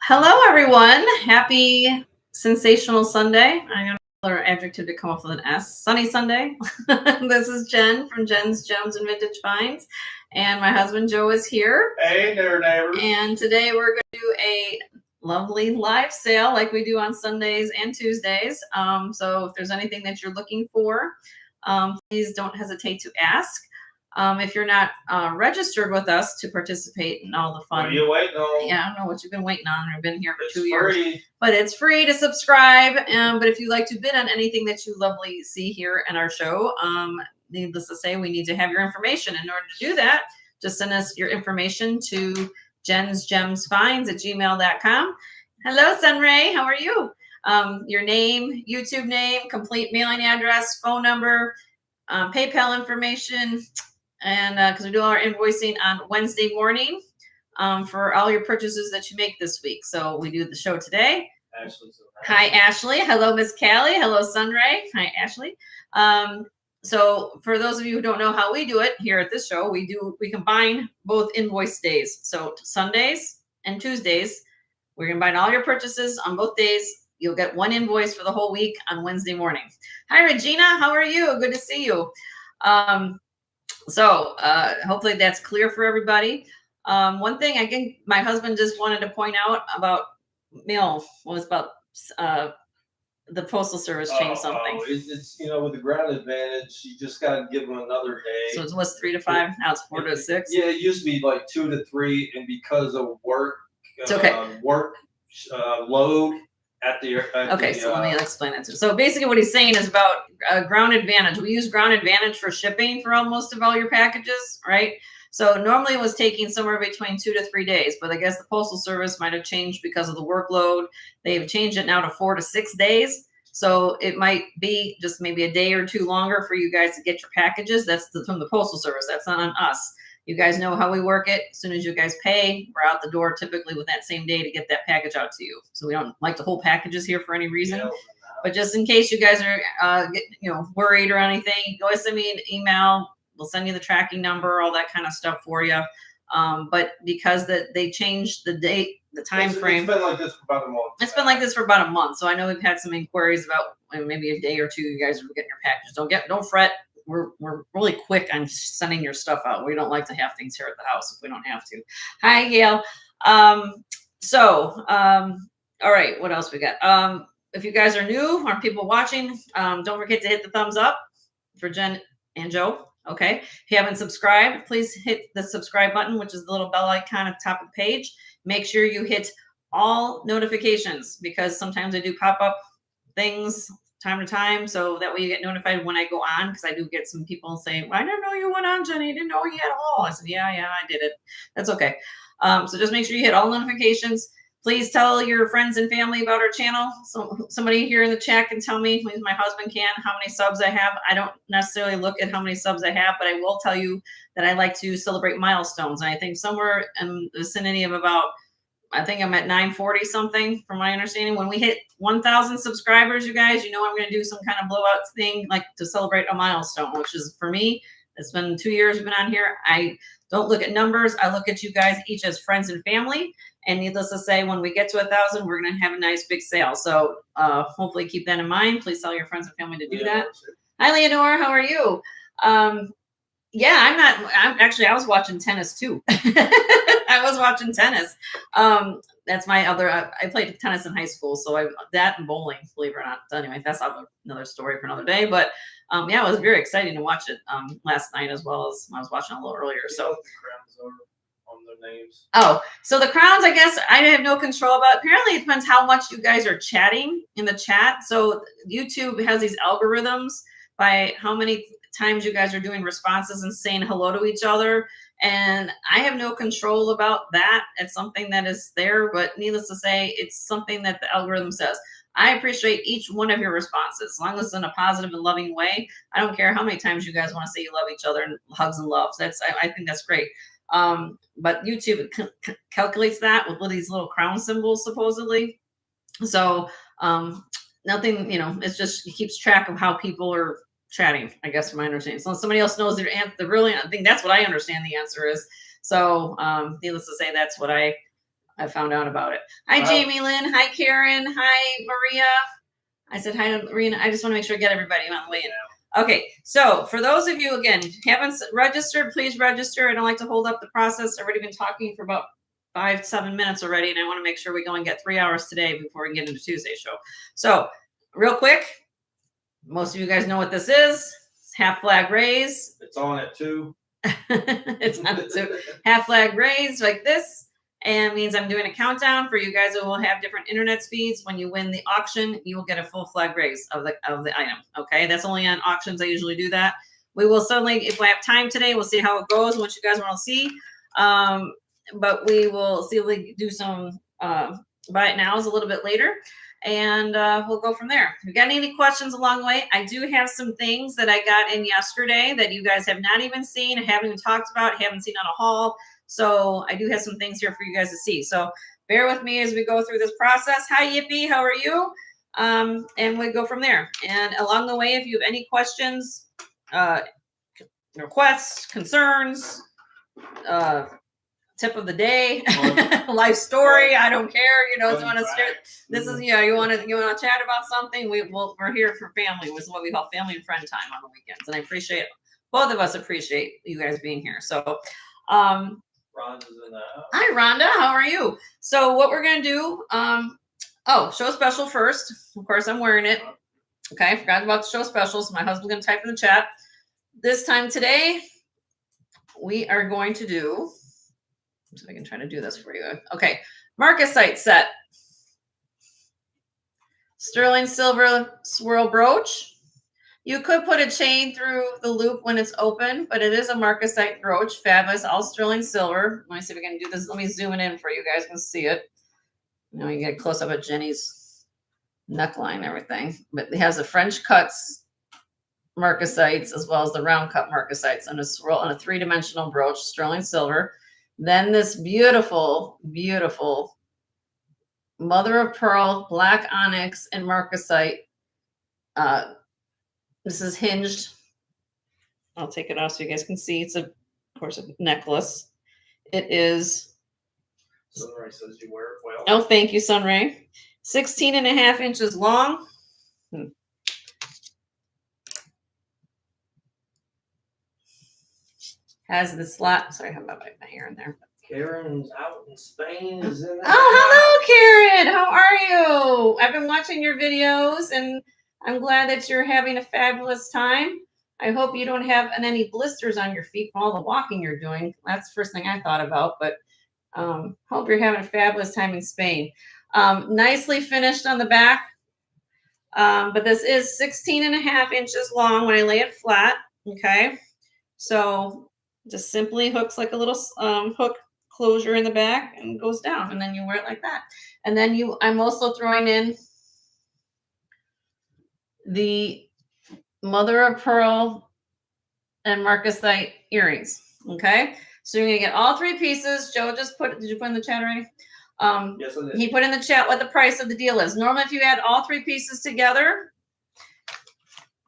Hello, everyone. Happy sensational Sunday. I'm going to another adjective to come up with an S. Sunny Sunday. This is Jen from Jen's Gems and Vintage Finds. And my husband Joe is here. Hey there, neighbors. And today we're going to do a lovely live sale like we do on Sundays and Tuesdays. So if there's anything that you're looking for, please don't hesitate to ask. If you're not registered with us to participate in all the fun. What are you waiting on? Yeah, I don't know what you've been waiting on. I've been here for It's 2 years. free. But it's free to subscribe. But if you'd like to bid on anything that you lovely see here in our show, needless to say, we need to have your information. In order to do that, just send us your information to jensgemsfinds@gmail.com. Hello, Sunray. How are you? Your name, YouTube name, complete mailing address, phone number, PayPal information, and because we do our invoicing on Wednesday morning for all your purchases that you make this week. So we do the show today. Ashley's around. Hi, Ashley. Hello, Miss Callie. Hello, Sunray. Hi, Ashley. So for those of you who don't know how we do it here at this show, we combine both invoice days. So Sundays and Tuesdays, we combine all your purchases on both days. You'll get one invoice for the whole week on Wednesday morning. Hi, Regina. How are you? Good to see you. So hopefully that's clear for everybody. One thing I think my husband just wanted to point out about mail was about the postal service changed something. It's with the ground advantage, you just got to give them another day. So it was 3 to 5. Now it's 4 to 6. Yeah, it used to be like 2 to 3, and because of work, it's okay. Load at the okay. So let me explain that to you. So basically, what he's saying is about ground advantage. We use ground advantage for shipping for most of all your packages, right? So normally it was taking somewhere between 2 to 3 days, but I guess the Postal Service might have changed because of the workload. They've changed it now to 4 to 6 days. So it might be just maybe a day or two longer for you guys to get your packages. That's from the Postal Service. That's not on us. You guys know how we work it. As soon as you guys pay, we're out the door typically with that same day to get that package out to you. So we don't like to hold packages here for any reason. Yeah. But just in case you guys are worried or anything, go ahead and send me an email. We'll send you the tracking number, all that kind of stuff for you. But because they changed the date, the time frame. It's been like this for about a month. It's been like this for about a month. So I know we've had some inquiries about maybe a day or two. You guys are getting your packages. Don't fret. We're really quick on sending your stuff out. We don't like to have things here at the house if we don't have to. Hi, Gail. All right. What else we got? If you guys are new or people watching, don't forget to hit the thumbs up for Jen and Joe. Okay. If you haven't subscribed, please hit the subscribe button, which is the little bell icon at the top of the page. Make sure you hit all notifications because sometimes I do pop up things time to time. So that way you get notified when I go on, because I do get some people saying, well, I didn't know you went on, Jenny. I didn't know you at all. I said, yeah, I did it. That's okay. So just make sure you hit all notifications. Please tell your friends and family about our channel. So somebody here in the chat can tell me, please, my husband can, how many subs I have. I don't necessarily look at how many subs I have, but I will tell you that I like to celebrate milestones. And I think somewhere in the vicinity of about, I think I'm at 940 something from my understanding. When we hit 1,000 subscribers, you guys, I'm going to do some kind of blowout thing like to celebrate a milestone, which is for me, it's been 2 years we've been on here. I don't look at numbers. I look at you guys each as friends and family. And needless to say, when we get to 1,000, we're going to have a nice big sale. So hopefully keep that in mind. Please tell your friends and family to do that. Hi, Leonore. How are you? Yeah, I was watching tennis too. I was watching tennis. That's my other, I played tennis in high school. So that and bowling, believe it or not. So anyway, that's another story for another day. But yeah, it was very exciting to watch it last night as well as I was watching a little earlier. So on their names. Oh, so the crowns, I guess I have no control about. Apparently it depends how much you guys are chatting in the chat. So YouTube has these algorithms by how many times you guys are doing responses and saying hello to each other. And I have no control about that. It's something that is there, but needless to say, it's something that the algorithm says. I appreciate each one of your responses, as long as it's in a positive and loving way. I don't care how many times you guys want to say you love each other and hugs and loves. I think that's great. But YouTube calculates that with these little crown symbols, supposedly. So nothing, it's just, it keeps track of how people are chatting, I guess, from my understanding. So somebody else knows their answer, I think that's what I understand the answer is. So needless to say, that's what I found out about it. Hi, Jamie Lynn. Hi, Karen. Hi, Maria. I said hi to Marina. I just want to make sure I get everybody on the way in. Okay, so for those of you, again, haven't registered, please register. I don't like to hold up the process. I've already been talking for about 5-7 minutes already, and I want to make sure we go and get 3 hours today before we get into Tuesday's show. So real quick, most of you guys know what this is. It's half flag raise. It's on at 2. It's on at 2. Half flag raise like this. And it means I'm doing a countdown for you guys who will have different internet speeds. When you win the auction, you will get a full flag raise of the item. Okay, that's only on auctions. I usually do that. We will certainly, if we have time today, we'll see how it goes. What you guys want to see, but we will see if we do some buy it nows a little bit later, and we'll go from there. If you got any questions along the way, I do have some things that I got in yesterday that you guys have not even seen, haven't even talked about, haven't seen on a haul. So I do have some things here for you guys to see. So bear with me as we go through this process. Hi, Yippee. How are you? And we go from there. And along the way, if you have any questions, requests, concerns, tip of the day, life story, I don't care. You know, if you want to share, this is, you want to chat about something, we're here for family. This is what we call family and friend time on the weekends. And I appreciate, both of us appreciate you guys being here. So, Rhonda's in the house. Hi, Rhonda. How are you? So what we're going to do, show special first. Of course, I'm wearing it. Okay, I forgot about the show specials. My husband's going to type in the chat. This time today, we are going to do, so I can try to do this for you. Okay, Marcasite set. Sterling silver swirl brooch. You could put a chain through the loop when it's open, but it is a Marcasite brooch. Fabulous, all sterling silver. Let me see if we can do this. Let me zoom it in for you guys can see it. Now you get a close up at Jenny's neckline and everything. But it has the French cuts Marcasites as well as the round cut Marcasites and a swirl and a 3-dimensional brooch, sterling silver. Then this beautiful, beautiful mother of pearl, black onyx, and Marcasite. This is hinged. I'll take it off so you guys can see. It's of course, a necklace. It is. Sunray says you wear it well. Oh, thank you, Sunray. 16.5 inches long. Has the slot. Sorry, I have my hair in there. Karen's out in Spain. Is in there. Oh, hello, Karen. How are you? I've been watching your videos, and I'm glad that you're having a fabulous time. I hope you don't have any blisters on your feet from all the walking you're doing. That's the first thing I thought about, but hope you're having a fabulous time in Spain. Nicely finished on the back, but this is 16.5 inches long when I lay it flat. Okay, so just simply hooks like a little hook closure in the back and goes down, and then you wear it like that. And then I'm also throwing in the mother of pearl and Marcasite earrings. Okay, so you're gonna get all 3 pieces. Joe just did you put in the chat already? Yes, I did. He put in the chat what the price of the deal is. Normally, if you add all 3 pieces together,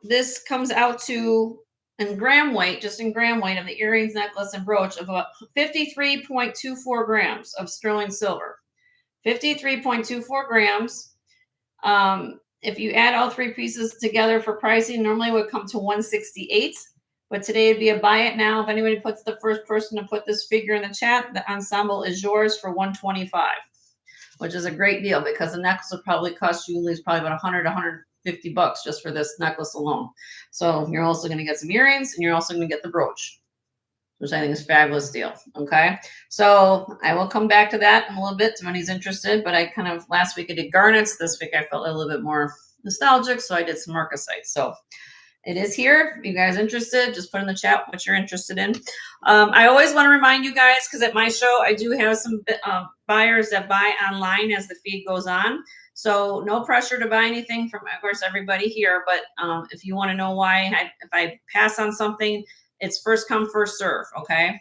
this comes out to, in gram weight, just in gram weight of the earrings, necklace, and brooch, of about 53.24 grams of sterling silver. 53.24 grams. If you add all 3 pieces together for pricing, normally it would come to $168. But today it'd be a buy it now. If anybody puts the first person to put this figure in the chat, the ensemble is yours for $125, which is a great deal because the necklace would probably cost you at least probably about $100 to $150 just for this necklace alone. So you're also going to get some earrings, and you're also going to get the brooch, which I think is a fabulous deal. Okay, so I will come back to that in a little bit when he's interested. But I kind of, last week I did garnets. This week I felt a little bit more nostalgic, so I did some Marcasite. So it is here. If you guys are interested, just put in the chat what you're interested in. I always want to remind you guys, because at my show I do have some buyers that buy online as the feed goes on. So no pressure to buy anything from, of course, everybody here. But if you want to know why, if I pass on something, it's first come, first serve, okay,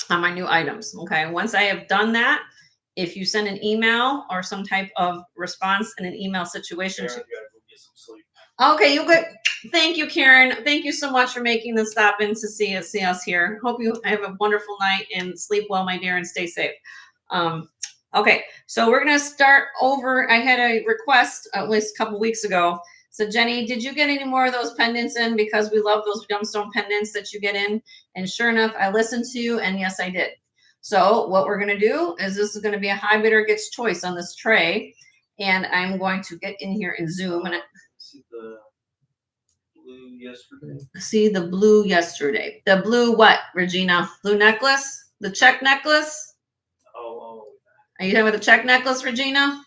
on my new items, okay? Once I have done that, if you send an email or some type of response in an email situation. Karen, you gotta go get some sleep. Okay, you good. Thank you, Karen. Thank you so much for making the stop in to see us here. Hope you have a wonderful night and sleep well, my dear, and stay safe. Okay, so we're gonna start over. I had a request at least a couple weeks ago. So Jenny, did you get any more of those pendants in? Because we love those gemstone pendants that you get in. And sure enough, I listened to you, and yes, I did. So what we're gonna do is this is gonna be a high bidder gets choice on this tray, and I'm going to get in here and zoom and. See the blue yesterday? See the blue yesterday. The blue what, Regina? Blue necklace? The check necklace? Oh. Are you talking about the check necklace, Regina?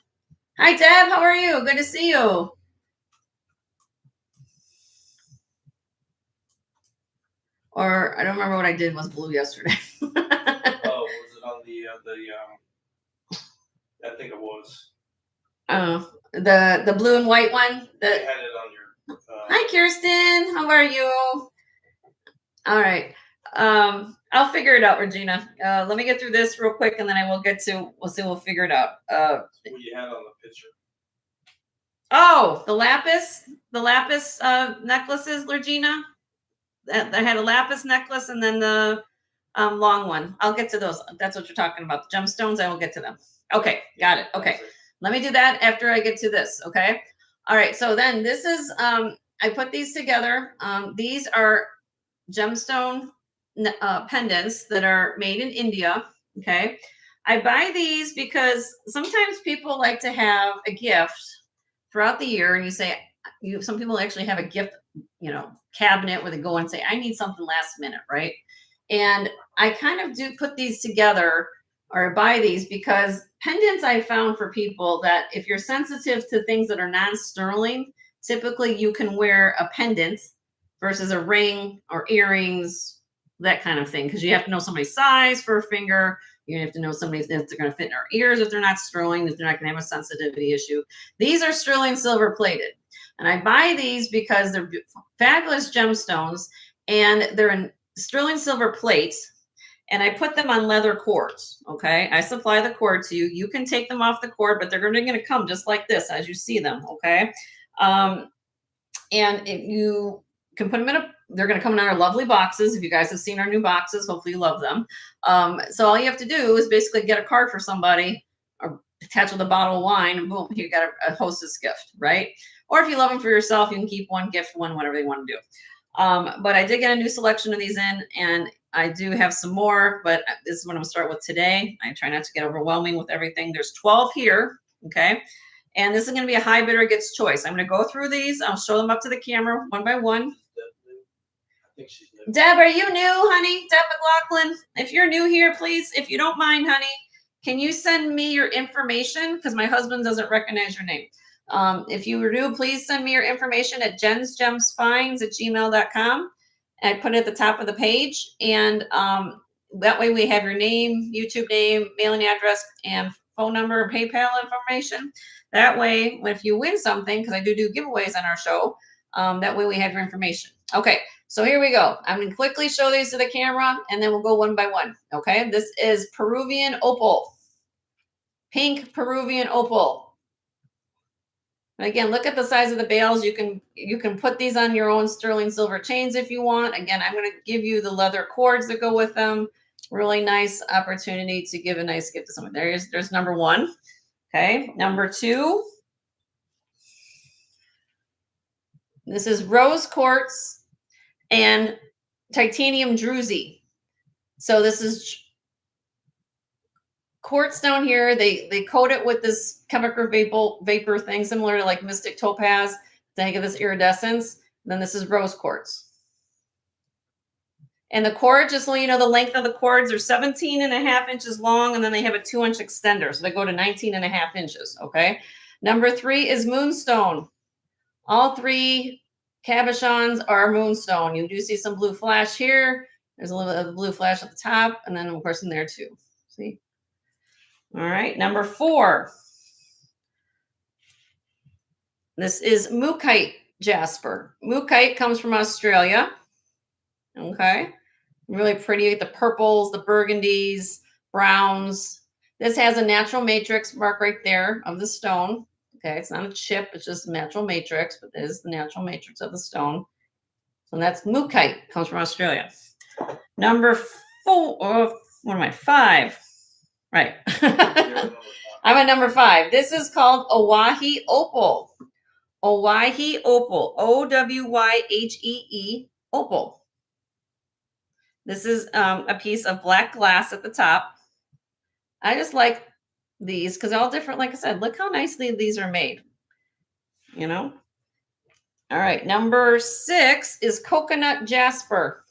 Hi, Deb. How are you? Good to see you. Or I don't remember what I did was blue yesterday. Oh, was it on the I think it was. Oh, the blue and white one. I had it on your. Hi, Kirsten. How are you? All right. I'll figure it out, Regina. Let me get through this real quick, and then I will get to. We'll figure it out. What you had on the picture. Oh, the lapis necklaces, Regina. I had a lapis necklace and then the long one. I'll get to those. That's what you're talking about. The gemstones. I will get to them. Okay, got it. Okay, let me do that after I get to this. Okay. All right. So then this is. I put these together. These are gemstone pendants that are made in India. Okay. I buy these because sometimes people like to have a gift throughout the year, and you say some people actually have a gift, cabinet where they go and say, I need something last minute, right? And I kind of do put these together or buy these because pendants I found for people that if you're sensitive to things that are non-sterling, typically you can wear a pendant versus a ring or earrings, that kind of thing, because you have to know somebody's size for a finger. You have to know somebody's if they're going to fit in our ears if they're not sterling, if they're not going to have a sensitivity issue. These are sterling silver plated. And I buy these because they're fabulous gemstones and they're in sterling silver plates. And I put them on leather cords. Okay. I supply the cord to you. You can take them off the cord, but they're going to come just like this as you see them. Okay. And if you can put them in they're going to come in our lovely boxes. If you guys have seen our new boxes, hopefully you love them. So all you have to do is basically get a card for somebody or attach with a bottle of wine and boom, you got a hostess gift, right? Or if you love them for yourself, you can keep one gift, whatever they want to do. But I did get a new selection of these in, and I do have some more, but this is what I'm going to start with today. I try not to get overwhelming with everything. There's 12 here, okay? And this is going to be a high bidder gets choice. I'm going to go through these. I'll show them up to the camera one by one. Deb, are you new, honey? Deb McLaughlin. If you're new here, please, if you don't mind, honey, can you send me your information? Because my husband doesn't recognize your name. If you do, please send me your information at jensgemsfinds@gmail.com. I put it at the top of the page. And that way we have your name, YouTube name, mailing address, and phone number, PayPal information. That way, if you win something, because I do giveaways on our show, that way we have your information. Okay, so here we go. I'm going to quickly show these to the camera, and then we'll go one by one. Okay, this is Peruvian opal. Pink Peruvian opal. And again, look at the size of the bales. You can put these on your own sterling silver chains if you want. Again, I'm going to give you the leather cords that go with them. Really nice opportunity to give a nice gift to someone. There's number one. Okay, number two. This is rose quartz and titanium druzy. So this is quartz down here. They coat it with this chemical vapor thing similar to like mystic topaz to give this iridescence. Then this is rose quartz. And the cord, just so you know, the length of the cords are 17.5 inches long, and then they have a 2-inch extender. So they go to 19.5 inches, okay? Number three is moonstone. All three cabochons are moonstone. You do see some blue flash here. There's a little bit of blue flash at the top, and then, of course, in there too. See? All right, number four. This is mookaite jasper. Mookaite comes from Australia. Okay. Really pretty, the purples, the burgundies, browns. This has a natural matrix mark right there of the stone. Okay, it's not a chip, it's just natural matrix, but it is the natural matrix of the stone. So that's mookaite, comes from Australia. Number 4, what am I? 5. Right. I'm at number 5. This is called Owyhee Opal. Owyhee Opal. Owhyhee Opal. This is a piece of black glass at the top. I just like these because they're all different. Like I said, look how nicely these are made. You know? All right. Number 6 is coconut jasper.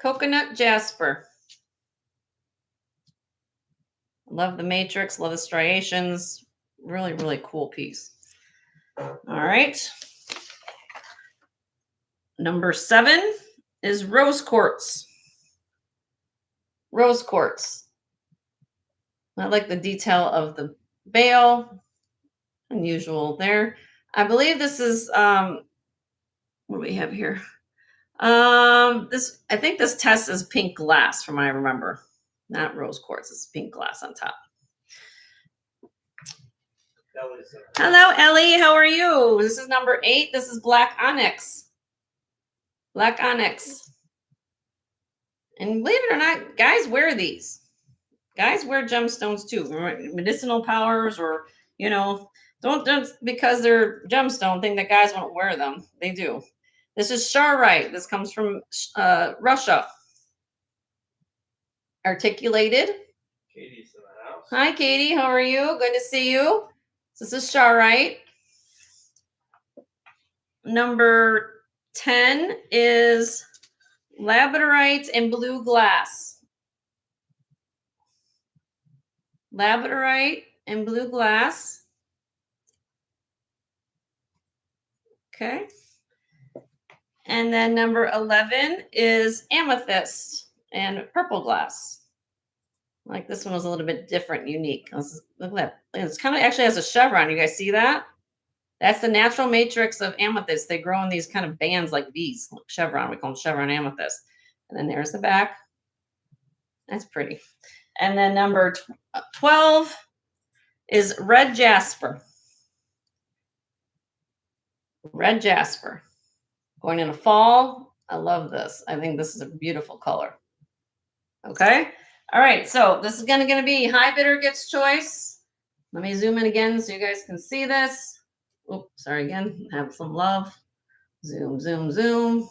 Coconut jasper. Love the matrix, love the striations. Really, really cool piece. All right. Number 7 is rose quartz. Rose quartz. I like the detail of the bale. Unusual there. I believe this is what do we have here? I think this test is pink glass from what I remember. Not rose quartz, it's pink glass on top. Hello, Ellie. How are you? This is number 8. This is black onyx. Black onyx. And believe it or not, guys wear these. Guys wear gemstones too. Medicinal powers, or don't just because they're gemstone think that guys won't wear them. They do. This is Charite. This comes from Russia. Articulated. Katie's in the house. Hi, Katie. How are you? Good to see you. This is Charite. Number 10 is labradorite and blue glass. Labradorite and blue glass. Okay. And then number 11 is amethyst and purple glass. Like this one was a little bit different, unique. Look at that. It's kind of actually has a chevron. You guys see that? That's the natural matrix of amethyst. They grow in these kind of bands like these. Look, chevron. We call them chevron amethyst. And then there's the back. That's pretty. And then number 12 is red jasper. Red jasper. Going into fall. I love this. I think this is a beautiful color. Okay. All right. So this is going to be high bidder gets choice. Let me zoom in again so you guys can see this. Oh, sorry again. Have some love. Zoom, zoom, zoom.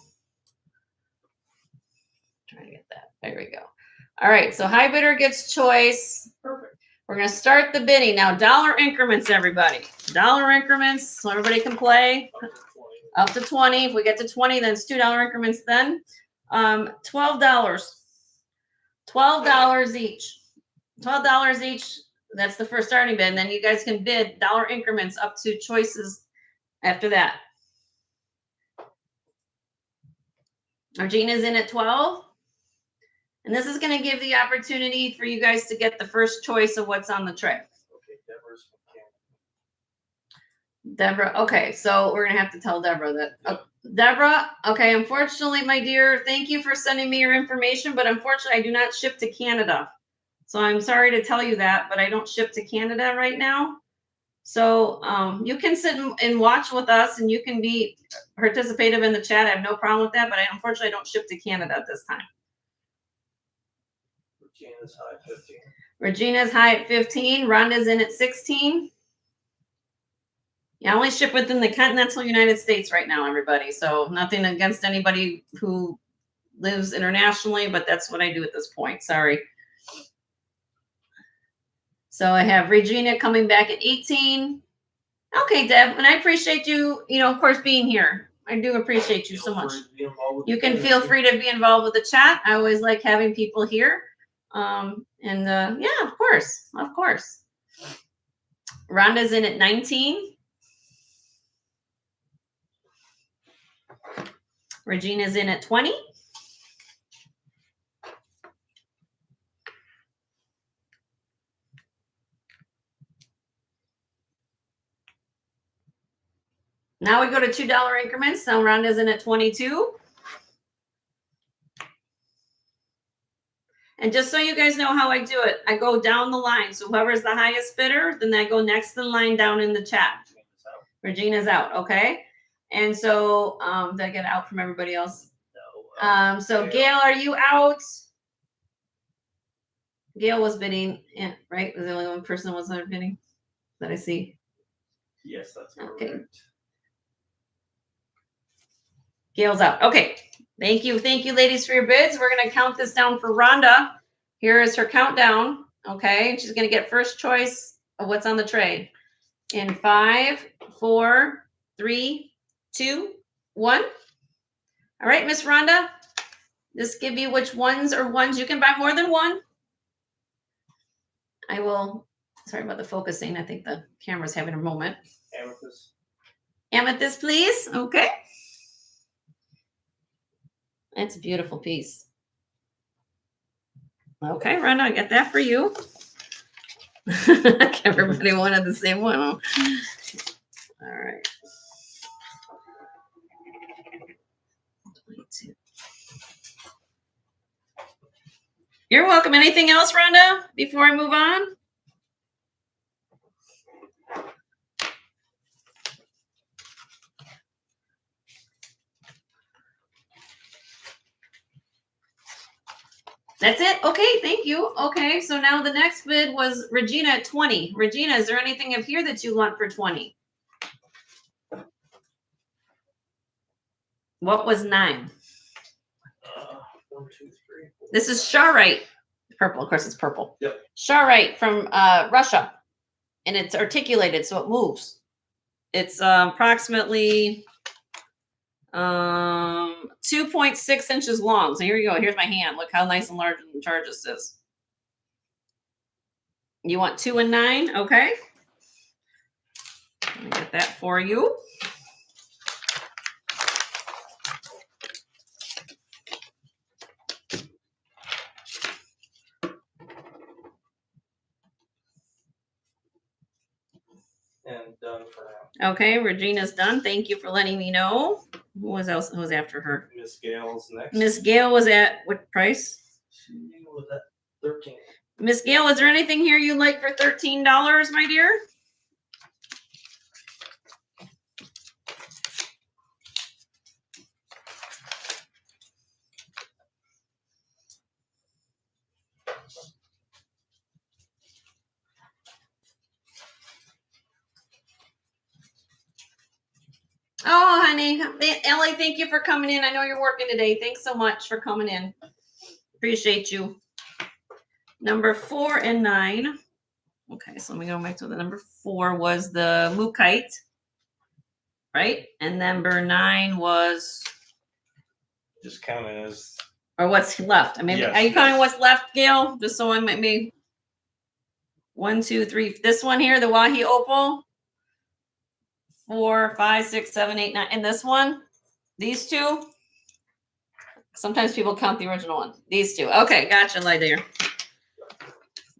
Trying to get that. There we go. All right. So high bidder gets choice. Perfect. We're going to start the bidding. Now, dollar increments, everybody. Dollar increments so everybody can play. Up to 20. If we get to 20, then it's $2 increments then. $12. $12 each. $12 each. That's the first starting bid. And then you guys can bid dollar increments up to choices after that. Regina's in at 12. And this is going to give the opportunity for you guys to get the first choice of what's on the tray. Okay, Deborah's from Canada. Deborah, okay, so we're going to have to tell Deborah that. Deborah, okay, unfortunately, my dear, thank you for sending me your information, but unfortunately, I do not ship to Canada. So I'm sorry to tell you that, but I don't ship to Canada right now. So you can sit and watch with us, and you can be participative in the chat. I have no problem with that, but unfortunately, I don't ship to Canada at this time. Regina's high at 15. Regina's high at 15. Rhonda's in at 16. Yeah, I only ship within the continental United States right now, everybody. So nothing against anybody who lives internationally, but that's what I do at this point. Sorry. So I have Regina coming back at 18. Okay, Deb, and I appreciate you, of course, being here. I do appreciate you so much. You can feel free to be involved with the chat. I always like having people here. Yeah, of course. Of course. Rhonda's in at 19. Regina's in at 20. Now we go to $2 increments. So Rhonda's in at 22. And just so you guys know how I do it, I go down the line. So whoever's the highest bidder, then I go next in line down in the chat. Regina's out, okay? And so, did I get out from everybody else? No. So Gail, are you out? Gail was bidding, right? Was the only one person that wasn't bidding that I see? Yes, that's okay. correct. Gail's out. Okay. Thank you, ladies, for your bids. We're gonna count this down for Rhonda. Here is her countdown. Okay, she's gonna get first choice of what's on the tray. In 5, 4, 3, 2, 1. All right, Miss Rhonda. Just give you which ones are ones. You can buy more than one. I will. Sorry about the focusing. I think the camera's having a moment. Amethyst. Amethyst, please. Okay. That's a beautiful piece. Okay, Rhonda, I got that for you. Everybody wanted the same one. All right. 22. You're welcome. Anything else, Rhonda, before I move on? That's it? Okay, thank you. Okay, so now the next bid was Regina at 20. Regina, is there anything up here that you want for 20? What was 9? 1, 2, 3, 4. This is Sharite. Purple, of course it's purple. Yep. Sharite from Russia. And it's articulated, so it moves. It's approximately 2.6 inches long. So here you go. Here's my hand. Look how nice and large and charged this is. You want 2 and 9? Okay. Let me get that for you. And done for now. Okay, Regina's done. Thank you for letting me know. Who was after her? Miss Gail's next. Miss Gail was at what price? She was at 13. Miss Gail, is there anything here you'd like for $13, my dear? Oh, honey. Ellie, thank you for coming in. I know you're working today. Thanks so much for coming in. Appreciate you. Number 4 and 9. Okay, so let me go back to the number 4 was the Mookite, right? And number 9 was, Just counting as. or what's left. I mean, Yes, are you counting yes. what's left, Gail? Just so I might be 1, 2, 3. This one here, the Wahi Opal. 4, 5, 6, 7, 8, 9. And this one, these two. Sometimes people count the original one. These two. Okay, gotcha, lie there.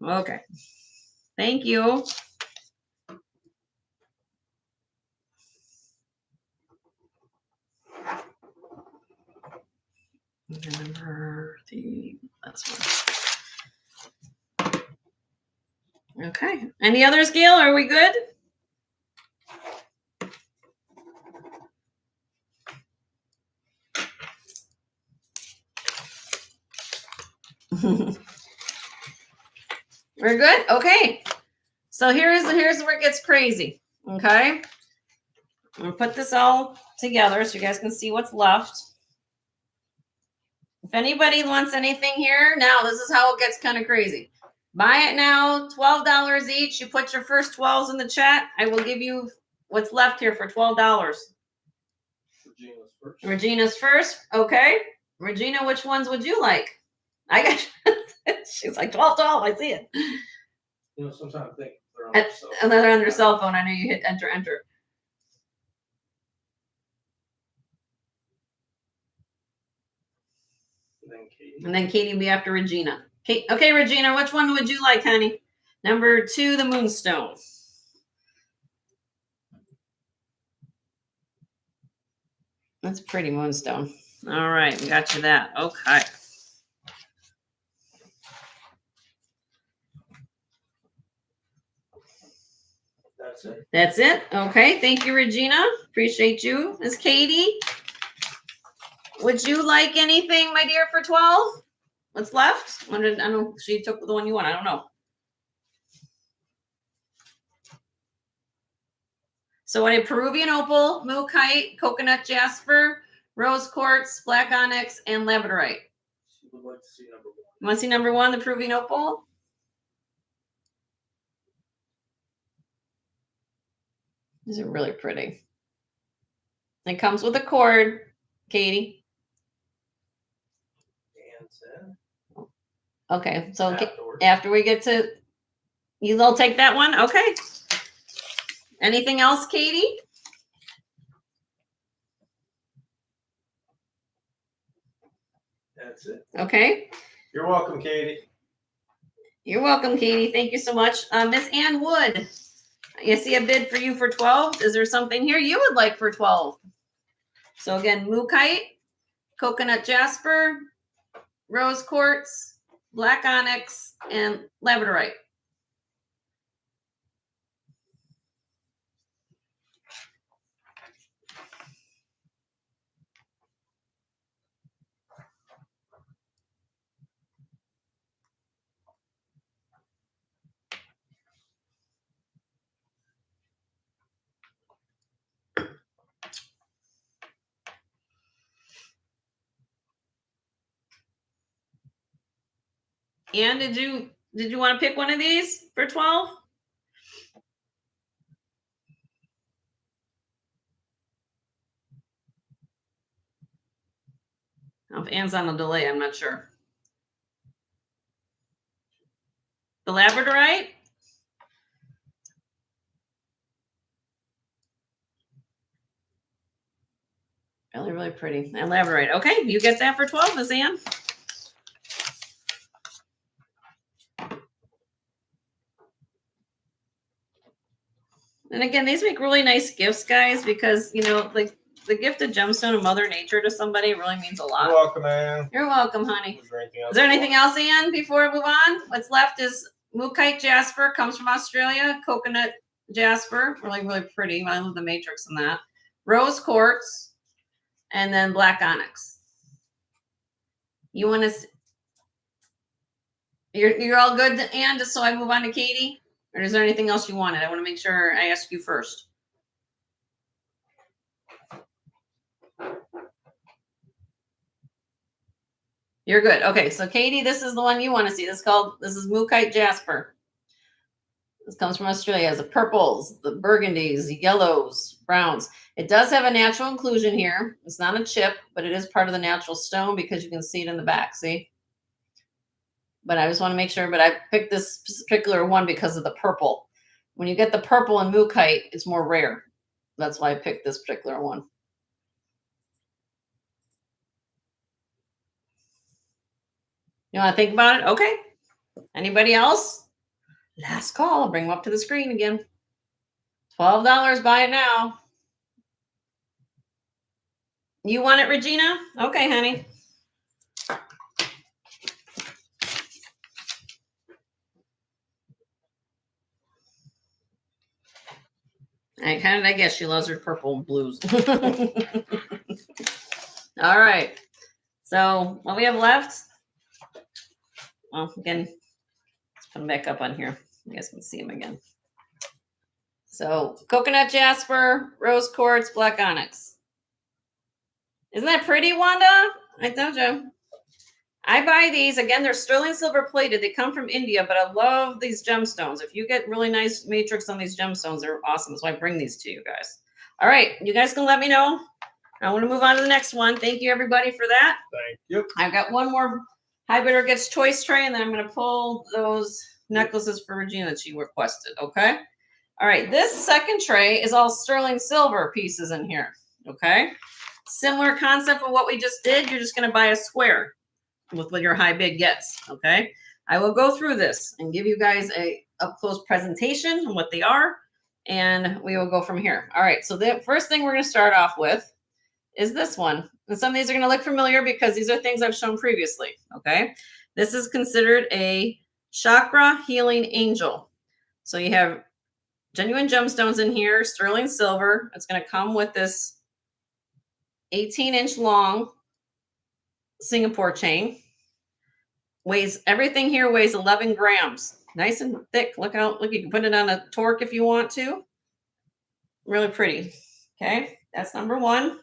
Okay. Thank you. Number 3. That's one. Okay. Any others, Gail? Are we good? We're good? Okay. So here's where it gets crazy. Okay. I'm gonna put this all together so you guys can see what's left. If anybody wants anything here, now this is how it gets kind of crazy. Buy it now, $12 each. You put your first 12s in the chat. I will give you what's left here for $12. Regina's first. Regina's first. Okay. Regina, which ones would you like? I got she's like 12, 12. I see it. You know, sometimes I think they're on their cell phone. And then they're on their cell phone. I know you hit enter, enter. And then Katie will be after Regina. Okay, Regina, which one would you like, honey? Number 2, the Moonstone. That's a pretty moonstone. All right, we got you that. Okay. That's it. That's it. Okay. Thank you, Regina. Appreciate you. Miss Katie, would you like anything, my dear, for 12? What's left? I don't know. She took the one you want. I don't know. So I have Peruvian opal, mookaite, coconut jasper, rose quartz, black onyx, and labradorite. She would like to see number 1. You want to see number 1, the Peruvian opal? These are really pretty. It comes with a cord, Katie. And said Okay, so afterwards. after we get to, you'll take that one? Okay. Anything else, Katie? That's it. Okay. You're welcome, Katie. You're welcome, Katie. Thank you so much. Miss Ann Wood, you see a bid for you for 12. Is there something here you would like for 12? So again, mookaite, coconut jasper, rose quartz, black onyx, and labradorite. And did you want to pick one of these for 12? If Anne's on a delay, I'm not sure. The labradorite? Really, really pretty. And labradorite. Okay, you get that for 12, Miss Anne. And again, these make really nice gifts, guys, because, like the gift of gemstone of Mother Nature to somebody really means a lot. You're welcome, Ann. You're welcome, honey. Is there anything else? Is there anything else, Anne, before we move on? What's left is mookaite jasper, comes from Australia. Coconut jasper, really, really pretty. I love the matrix in that. Rose quartz, and then black onyx. You want to? You're all good, Anne. Just so I move on to Katie, or is there anything else you wanted? I want to make sure I ask you first. You're good. Okay, so Katie, this is the one you want to see. This is mookaite jasper. This comes from Australia. It has the purples, the burgundies, the yellows, browns. It does have a natural inclusion here. It's not a chip, but it is part of the natural stone because you can see it in the back. See? But I just want to make sure. But I picked this particular one because of the purple. When you get the purple in mookaite, it's more rare. That's why I picked this particular one. You want to think about it? Okay. Anybody else? Last call. I'll bring them up to the screen again. $12. Buy it now. You want it, Regina? Okay, honey. How did I guess she loves her purple and blues? All right. So what we have left? Well, again, let's put them back up on here. You guys can see them again. So coconut jasper, rose quartz, black onyx. Isn't that pretty, Wanda? I told you. I buy these. Again, they're sterling silver plated. They come from India, but I love these gemstones. If you get really nice matrix on these gemstones, they're awesome. So I bring these to you guys. All right. You guys can let me know. I want to move on to the next one. Thank you, everybody, for that. Thank you. I've got one more High Bidder Gets Choice tray, and then I'm going to pull those necklaces for Regina that she requested. Okay. All right. This second tray is all sterling silver pieces in here. Okay. Similar concept of what we just did. You're just going to buy a square with what your high bid gets. Okay. I will go through this and give you guys a up close presentation on what they are, and we will go from here. All right. So the first thing we're going to start off with is this one. And some of these are going to look familiar because these are things I've shown previously. Okay. This is considered a chakra healing angel. So you have genuine gemstones in here, sterling silver. It's going to come with this 18-inch long Singapore chain. Everything here weighs 11 grams. Nice and thick. Look, you can put it on a torque if you want to. Really pretty. Okay, that's number one.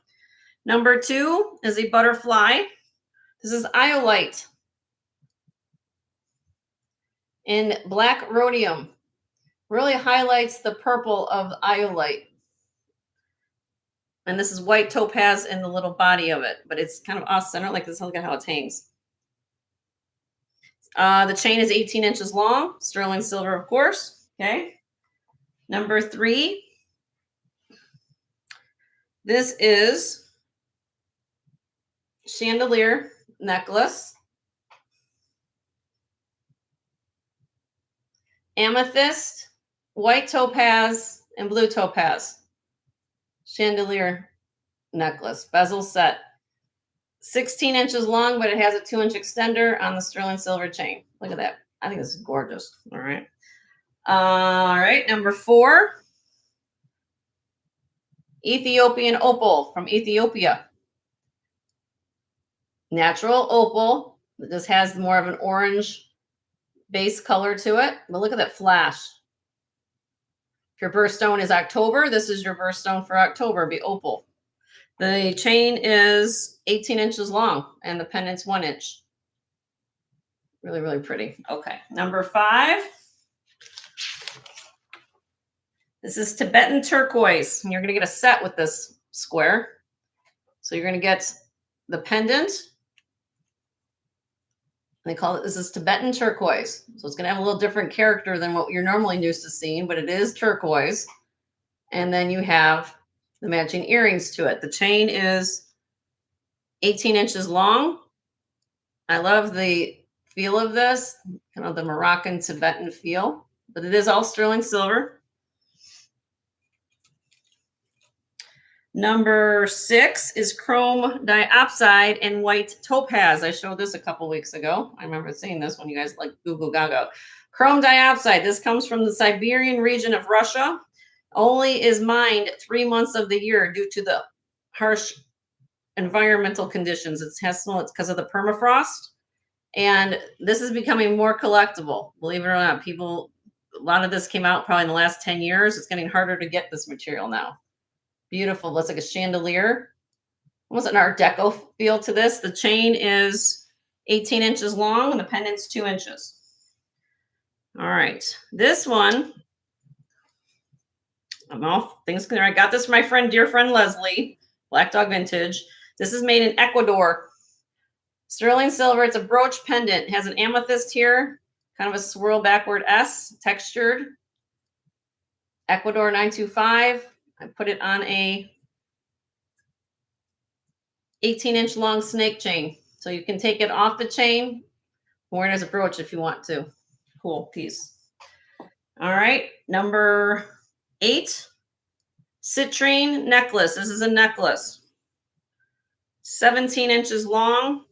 Number two is a butterfly. This is iolite in black rhodium. Really highlights the purple of iolite. And this is white topaz in the little body of it, but it's kind of off-center like this. Look at how it hangs. The chain is 18 inches long, sterling silver, of course. Okay. Number three. This is chandelier necklace. Amethyst, white topaz, and blue topaz. Chandelier necklace, bezel set. 16 inches long, but it has a 2-inch extender on the sterling silver chain. Look at that. I think this is gorgeous. All right. All right. Number four. Ethiopian opal from Ethiopia. Natural opal. This has more of an orange base color to it. But look at that flash. If your birthstone is October, this is your birthstone for October. Be opal. The chain is 18 inches long and the pendant's 1 inch. Really, really pretty. Okay. Number five. This is Tibetan turquoise. And you're going to get a set with this square. So you're going to get the pendant. They call it, this is Tibetan turquoise. So it's going to have a little different character than what you're normally used to seeing, but it is turquoise. And then you have the matching earrings to it. The chain is 18 inches long. I love the feel of this, kind of the Moroccan Tibetan feel, but it is all sterling silver. Number six is chrome diopside and white topaz. I showed this a couple weeks ago. I remember seeing this when you guys like Google Gaga. Chrome diopside. This comes from the Siberian region of Russia. Only is mined 3 months of the year due to the harsh environmental conditions. It's because of the permafrost. And this is becoming more collectible. Believe it or not, a lot of this came out probably in the last 10 years. It's getting harder to get this material now. Beautiful. Looks like a chandelier. Almost an Art Deco feel to this. The chain is 18 inches long and the pendant's 2 inches. All right. This one, I got this from my dear friend Leslie, Black Dog Vintage. This is made in Ecuador. Sterling silver. It's a brooch pendant. It has an amethyst here, kind of a swirl backward S, textured. Ecuador 925. I put it on a 18-inch long snake chain. So you can take it off the chain, wear it as a brooch if you want to. Cool piece. All right. Number 8, citrine necklace. This is a necklace. 17 inches long.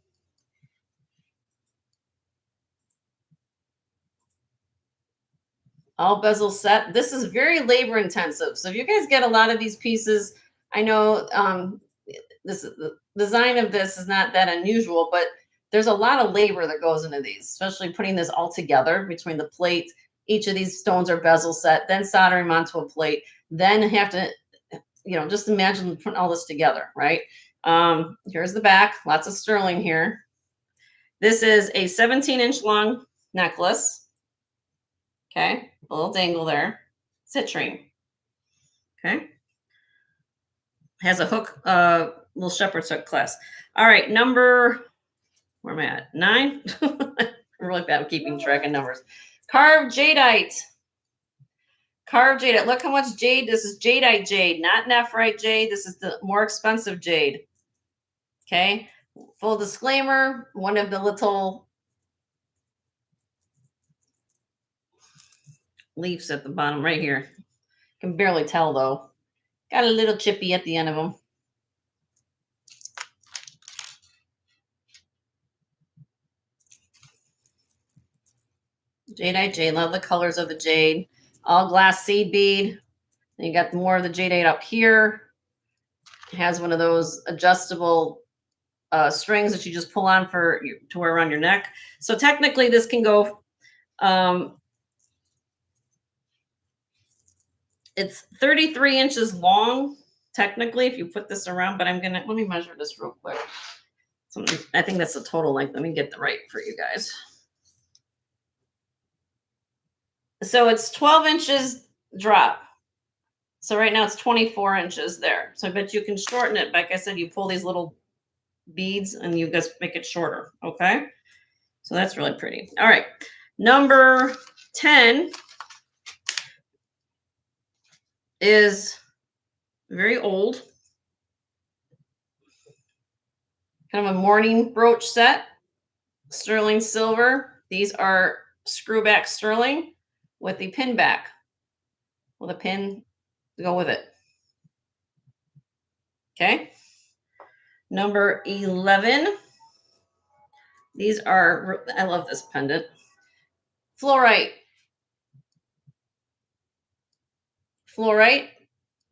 All bezel set. This is very labor intensive. So if you guys get a lot of these pieces, I know the design of this is not that unusual, but there's a lot of labor that goes into these, especially putting this all together between the plate. Each of these stones are bezel set, then soldering them onto a plate, then have to, just imagine putting all this together, right? Here's the back, lots of sterling here. This is a 17-inch long necklace. Okay, a little dangle there. Citrine. Okay. Has a hook, little shepherd's hook clasp. All right, where am I at? 9? I'm really bad at keeping track of numbers. Carved jadeite. Carved jadeite. Look how much jade. This is jadeite jade, not nephrite jade. This is the more expensive jade. Okay. Full disclaimer, one of the little leaves at the bottom right here. Can barely tell though. Got a little chippy at the end of them. Jadeite jade. Love the colors of the jade. all glass seed bead. And you got more of the jadeite up here. It has one of those adjustable strings that you just pull on to wear around your neck. So technically this can go, it's 33 inches long, technically, if you put this around, but let me measure this real quick. I think that's the total length. Let me get the right for you guys. So it's 12 inches drop. So right now it's 24 inches there. So I bet you can shorten it. Like I said, you pull these little beads and you just make it shorter. Okay. So that's really pretty. All right. Number 10 is very old. Kind of a morning brooch set. Sterling silver. These are screw back sterling with the pin back. With a pin to go with it. Okay. Number 11. These are, I love this pendant. Fluorite. Fluorite.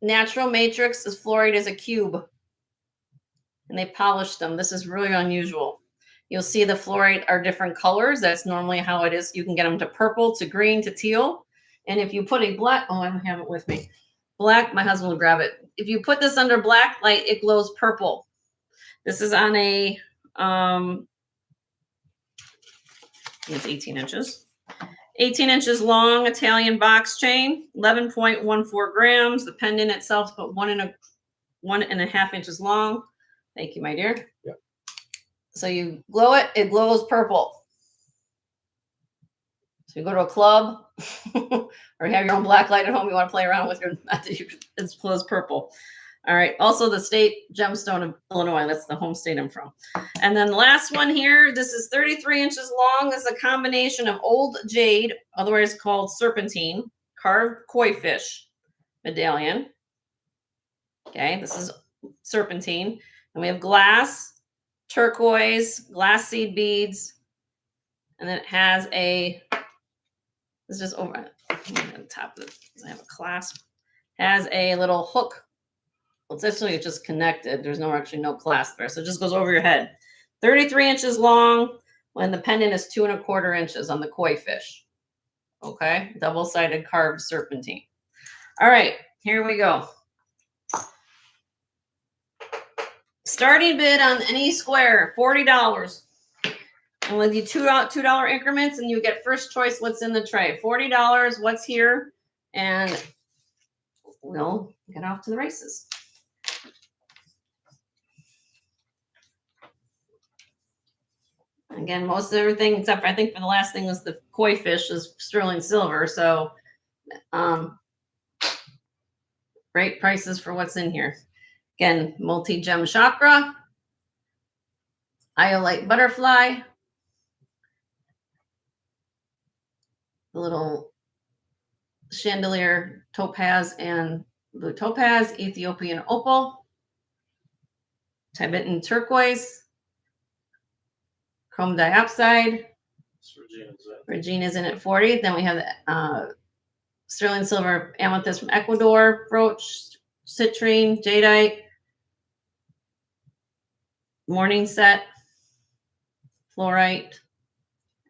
Natural matrix is fluorite is a cube. And they polished them. This is really unusual. You'll see the fluorite are different colors. That's normally how it is. You can get them to purple, to green, to teal. And if you put a black, oh, I don't have it with me. Black, my husband will grab it. If you put this under black light, it glows purple. This is on a, it's 18 inches. 18 inches long Italian box chain, 11.14 grams. The pendant itself is about 1.5 inches long. Thank you, my dear. Yep. So you glow it, it glows purple. So you go to a club or have your own black light at home, you want to play around with it glows purple. All right. Also the state gemstone of Illinois. That's the home state I'm from. And then the last one here, this is 33 inches long. This is a combination of old jade, otherwise called serpentine, carved koi fish medallion. Okay. This is serpentine. And we have glass, turquoise, glass seed beads. And then it has it's just over on the top of it. I have a clasp. Has a little hook. Well, it's actually just connected. There's actually no clasp there. So it just goes over your head. 33 inches long when the pendant is 2.25 inches on the koi fish. Okay. Double-sided carved serpentine. All right. Here we go. Starting bid on any square, $40. And with you $2 increments, and you get first choice what's in the tray. $40, what's here, and we'll get off to the races. Again, most of everything, except for I think for the last thing was the koi fish is sterling silver. So great prices for what's in here. Again, multi-gem chakra, iolite butterfly, the little chandelier topaz and blue topaz, Ethiopian opal, Tibetan turquoise, chrome diopside. Regina's in at 40. Then we have the sterling silver amethyst from Ecuador, brooch, citrine, jadeite, morning set, fluorite,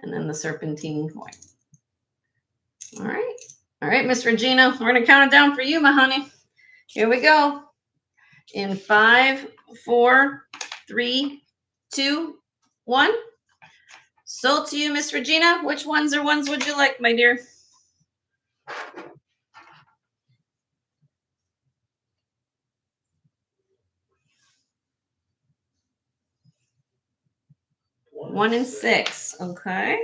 and then the serpentine coin. All right. All right, Miss Regina, we're going to count it down for you, my honey. Here we go. In 5, 4, 3, 2, 1. Sold to you, Miss Regina. Which ones would you like, my dear? One and 6. Okay.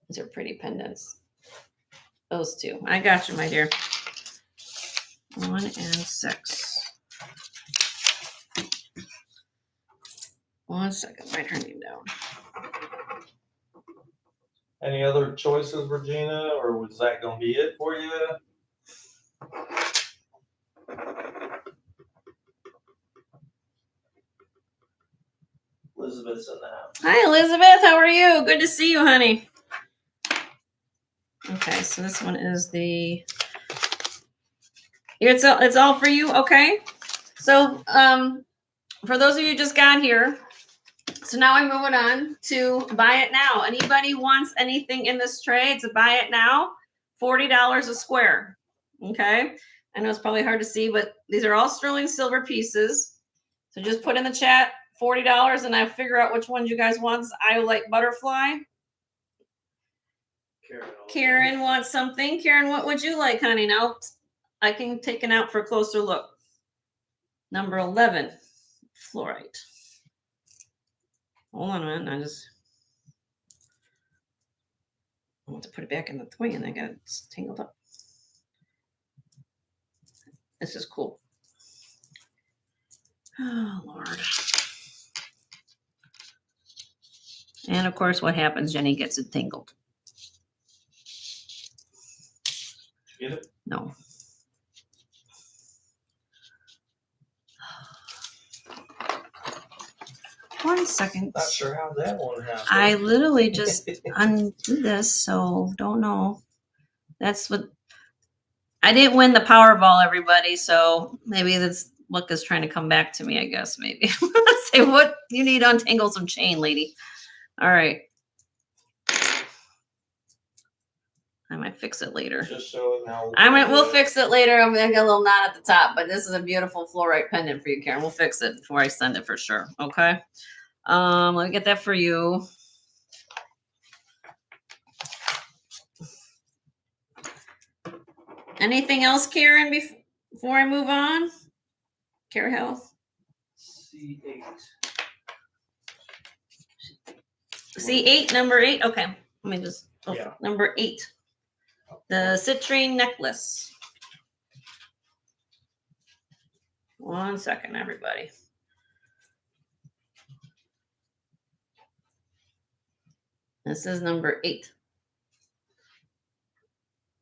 These are pretty pendants. Those two. I got you, my dear. 1 and 6. 1 second. Write her name down. Any other choices, Regina, or was that going to be it for you? Elizabeth's in the house. Hi, Elizabeth. How are you? Good to see you, honey. Okay, so this one is the. It's all for you. Okay. So, for those of you who just got here, so now I'm moving on to buy it now. Anybody wants anything in this tray? It's a buy it now, $40 a square. Okay. I know it's probably hard to see, but these are all sterling silver pieces. So just put in the chat $40 and I figure out which ones you guys want. I like butterfly. Karen wants something. Karen, what would you like, honey? Now I can take it out for a closer look. Number 11, fluorite. Hold on a minute. I want to put it back in the thing and I got it tangled up. This is cool. Oh, Lord. And of course, what happens? Jenny gets it tangled. Did you get it? No. 1 second. Not sure how that one happened. I literally just undid this, so don't know. That's what I didn't win the Powerball, everybody. So maybe that's luck is trying to come back to me. I guess maybe. Say what you need to untangle some chain, lady. All right. I might fix it later. Just showing how. We'll fix it later. I'm gonna get a little knot at the top, but this is a beautiful fluorite pendant for you, Karen. We'll fix it before I send it for sure. Okay. Let me get that for you. Anything else, Karen, before I move on? Karen Health. C8. C8, number 8. Okay. Let me just Yeah. Number 8. The citrine necklace. 1 second, everybody. This is number 8.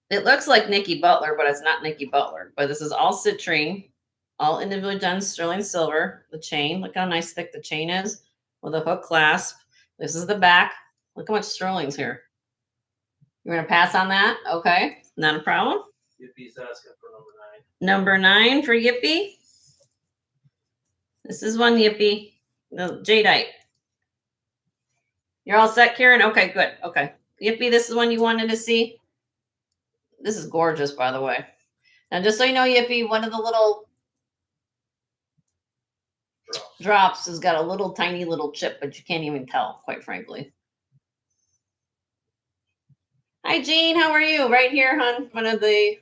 It looks like Nikki Butler, but it's not Nikki Butler. But this is all citrine, all individually done sterling silver. The chain, look how nice thick the chain is with a hook clasp. This is the back. Look how much sterling's here. You're going to pass on that? Okay, not a problem. Yippie's asking for number 9. Number 9 for Yippee. This is one Yippee. The jadeite. You're all set, Karen? Okay, good. Okay. Yippee, this is one you wanted to see. This is gorgeous, by the way. Now, just so you know, Yippee, one of the little drops has got a little tiny little chip, but you can't even tell, quite frankly. Hi, Jean. How are you? Right here, hon. One of the...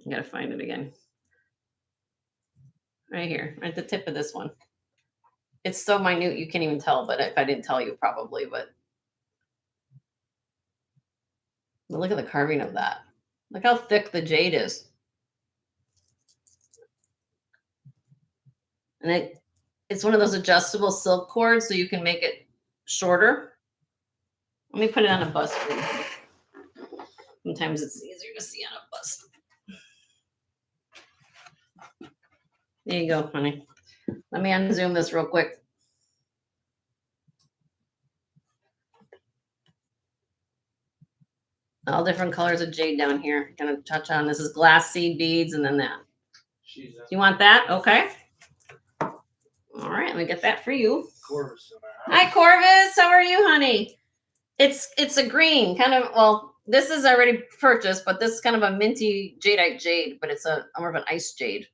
I gotta find it again. Right here, right at the tip of this one. It's so minute you can't even tell, but if I didn't tell you, probably, but look at the carving of that. Look how thick the jade is. And it's one of those adjustable silk cords, so you can make it shorter. Let me put it on a bust for you. Sometimes it's easier to see on a bust. There you go, honey. Let me unzoom this real quick. All different colors of jade down here. Gonna touch on this is glass seed beads and then that. You want that? Okay. All right, let me get that for you. Corvus. Hi, Corvus. How are you, honey? It's a green kind of. Well, this is already purchased, but this is kind of a minty jadeite jade, but it's more of an ice jade.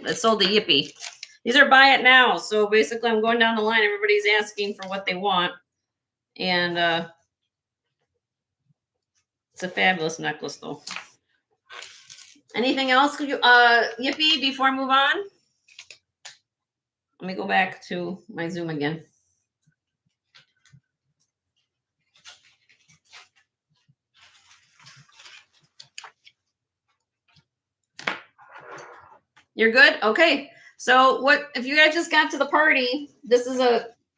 It's sold to Yippee. These are buy it now. So basically, I'm going down the line. Everybody's asking for what they want, and it's a fabulous necklace, though. Anything else, Yippee? Before I move on, let me go back to my Zoom again. You're good? Okay. So what if you guys just got to the party? This is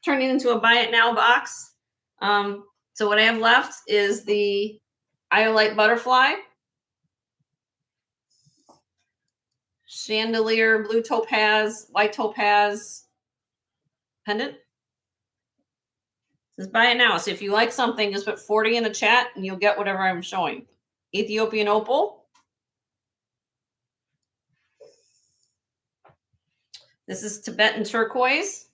turning into a buy it now box. So what I have left is the Iolite butterfly. chandelier, blue topaz, white topaz pendant. Just buy it now. So if you like something, just put 40 in the chat and you'll get whatever I'm showing. Ethiopian opal. This is Tibetan turquoise.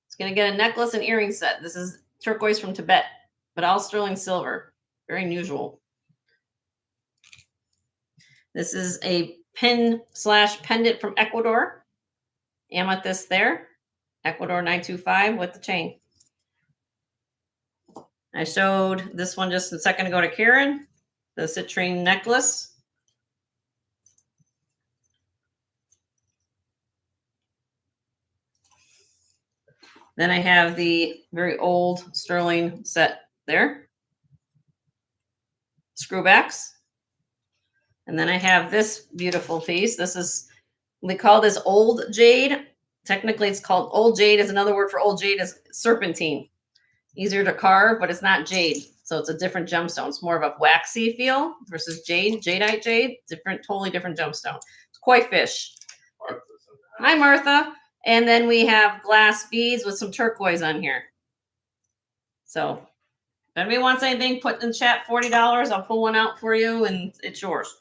It's going to get a necklace and earring set. This is turquoise from Tibet, but all sterling silver. Very unusual. This is a pin/pendant from Ecuador. Amethyst there. Ecuador 925 with the chain. I showed this one just a second ago to Karen. The citrine necklace. Then I have the very old sterling set there. Screwbacks. And then I have this beautiful piece. This is, we call this old jade. Technically, it's called old jade. Is another word for old jade is serpentine. Easier to carve, but it's not jade. So it's a different gemstone. It's more of a waxy feel versus jade, jadeite jade. Different, totally different gemstone. It's koi fish. Hi, Martha. And then we have glass beads with some turquoise on here. So if anybody wants anything, put in the chat $40. I'll pull one out for you and it's yours.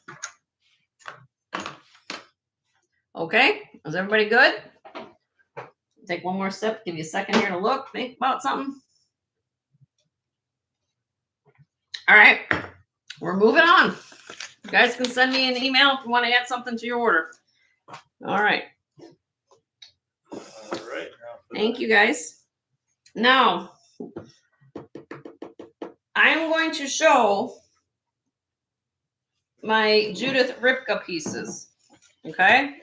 Okay, is everybody good? Take one more sip, give you a second here to look, think about something. All right, we're moving on. You guys can send me an email if you want to add something to your order. All right. All right. Thank you, guys. Now, I'm going to show my Judith Ripka pieces. Okay.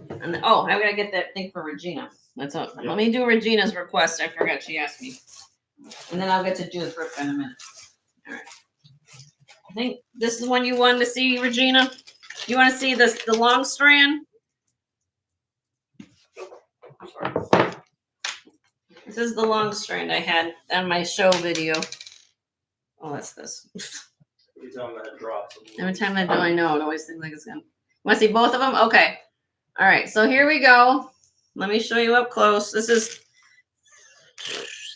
And oh, I gotta get that thing for Regina. That's all. Yep. Let me do Regina's request. I forgot she asked me. And then I'll get to Judith Ripka in a minute. All right. I think this is one you wanted to see, Regina. You want to see this, the long strand? Sorry. This is the long strand I had on my show video. Oh, that's this. Every time that drops. Every time I do, I know. It always seems like it's gonna. Want to see both of them? Okay. All right. So here we go. Let me show you up close. This is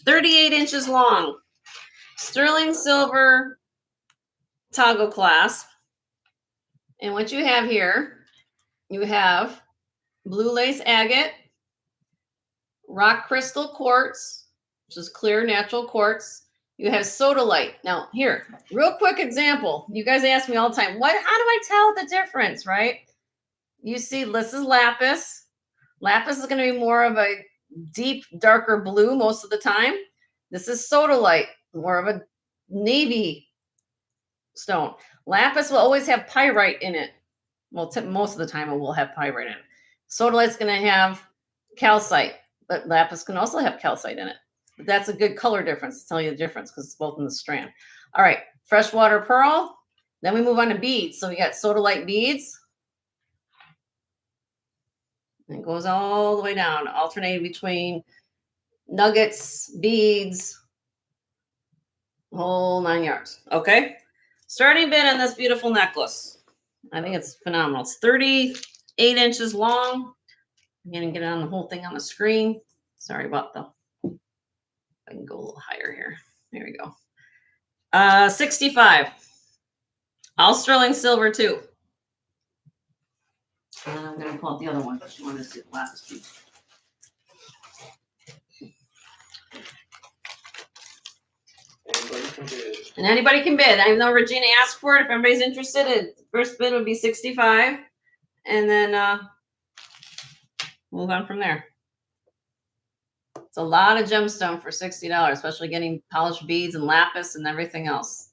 38 inches long. Sterling silver toggle clasp. And what you have here, you have blue lace agate, rock crystal quartz, which is clear natural quartz. You have sodalite. Now here, real quick example. You guys ask me all the time, how do I tell the difference, right? You see, this is lapis. Lapis is going to be more of a deep, darker blue most of the time. This is sodalite, more of a navy stone. Lapis will always have pyrite in it. Well, most of the time it will have pyrite in it. Sodalite's going to have calcite, but lapis can also have calcite in it. But that's a good color difference to tell you the difference because it's both in the strand. All right, freshwater pearl. Then we move on to beads. So we got sodalite beads. And it goes all the way down, alternating between nuggets, beads, whole 9 yards. Okay. Starting bid on this beautiful necklace. I think it's phenomenal. It's 38 inches long. I'm going to get it on the whole thing on the screen. Sorry about the, I can go a little higher here. There we go. 65. All sterling silver too. And I'm going to pull out the other one because you want to see the last piece. Anybody can bid. And anybody can bid. I know Regina asked for it. If anybody's interested, first bid would be 65. And then move on from there. It's a lot of gemstone for $60, especially getting polished beads and lapis and everything else.